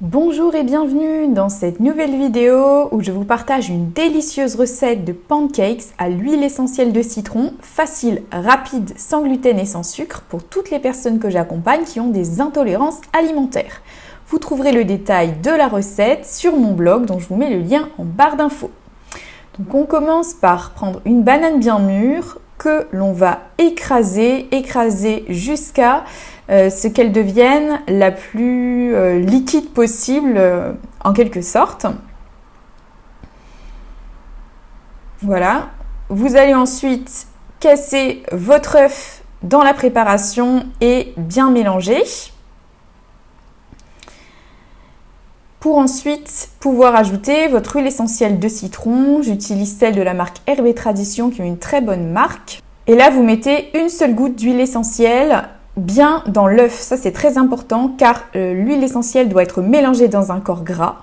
Bonjour et bienvenue dans cette nouvelle vidéo où je vous partage une délicieuse recette de pancakes à l'huile essentielle de citron, facile, rapide, sans gluten et sans sucre pour toutes les personnes que j'accompagne qui ont des intolérances alimentaires. Vous trouverez le détail de la recette sur mon blog dont je vous mets le lien en barre d'infos. Donc on commence par prendre une banane bien mûre que l'on va écraser jusqu'à ce qu'elle devienne la plus liquide possible en quelque sorte. Voilà. Vous allez ensuite casser votre œuf dans la préparation et bien mélanger. Pour ensuite pouvoir ajouter votre huile essentielle de citron. J'utilise celle de la marque Herbe & Tradition qui est une très bonne marque. Et là, vous mettez une seule goutte d'huile essentielle bien dans l'œuf. Ça, c'est très important car l'huile essentielle doit être mélangée dans un corps gras.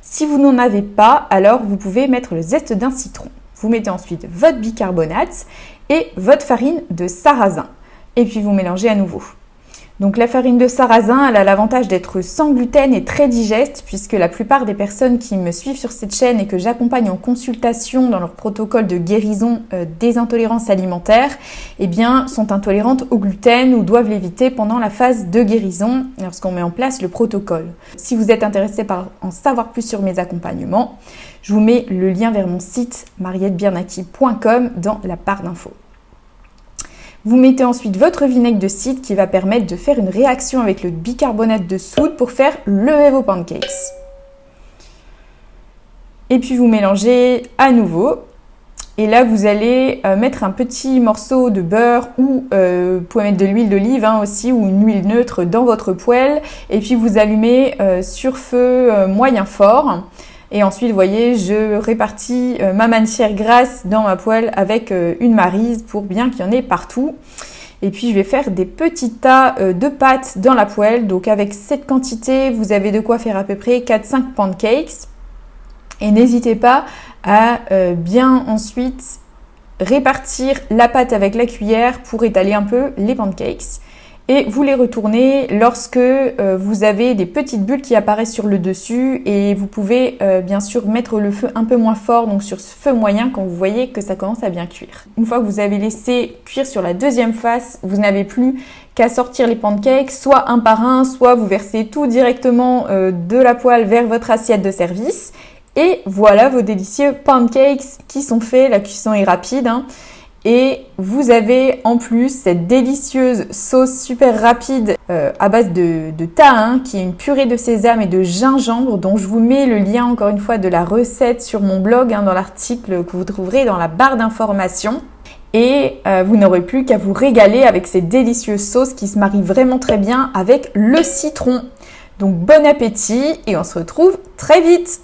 Si vous n'en avez pas, alors vous pouvez mettre le zeste d'un citron. Vous mettez ensuite votre bicarbonate et votre farine de sarrasin. Et puis vous mélangez à nouveau. Donc la farine de sarrasin, elle a l'avantage d'être sans gluten et très digeste puisque la plupart des personnes qui me suivent sur cette chaîne et que j'accompagne en consultation dans leur protocole de guérison des intolérances alimentaires, eh bien, sont intolérantes au gluten ou doivent l'éviter pendant la phase de guérison lorsqu'on met en place le protocole. Si vous êtes intéressé par en savoir plus sur mes accompagnements, je vous mets le lien vers mon site mariettebiernacki.com dans la barre d'infos. Vous mettez ensuite votre vinaigre de cidre qui va permettre de faire une réaction avec le bicarbonate de soude pour faire lever vos pancakes. Et puis vous mélangez à nouveau. Et là, vous allez mettre un petit morceau de beurre ou vous pouvez mettre de l'huile d'olive aussi ou une huile neutre dans votre poêle. Et puis vous allumez sur feu moyen fort. Et ensuite, vous voyez, je répartis ma matière grasse dans ma poêle avec une maryse pour bien qu'il y en ait partout. Et puis, je vais faire des petits tas de pâtes dans la poêle. Donc, avec cette quantité, vous avez de quoi faire à peu près 4-5 pancakes. Et n'hésitez pas à bien ensuite répartir la pâte avec la cuillère pour étaler un peu les pancakes. Et vous les retournez lorsque vous avez des petites bulles qui apparaissent sur le dessus et vous pouvez bien sûr mettre le feu un peu moins fort, donc sur ce feu moyen quand vous voyez que ça commence à bien cuire. Une fois que vous avez laissé cuire sur la deuxième face, vous n'avez plus qu'à sortir les pancakes, soit un par un, soit vous versez tout directement de la poêle vers votre assiette de service. Et voilà vos délicieux pancakes qui sont faits, la cuisson est rapide. Et vous avez en plus cette délicieuse sauce super rapide à base de tahin qui est une purée de sésame et de gingembre dont je vous mets le lien encore une fois de la recette sur mon blog dans l'article que vous trouverez dans la barre d'informations. Et vous n'aurez plus qu'à vous régaler avec ces délicieuses sauces qui se marient vraiment très bien avec le citron. Donc bon appétit et on se retrouve très vite!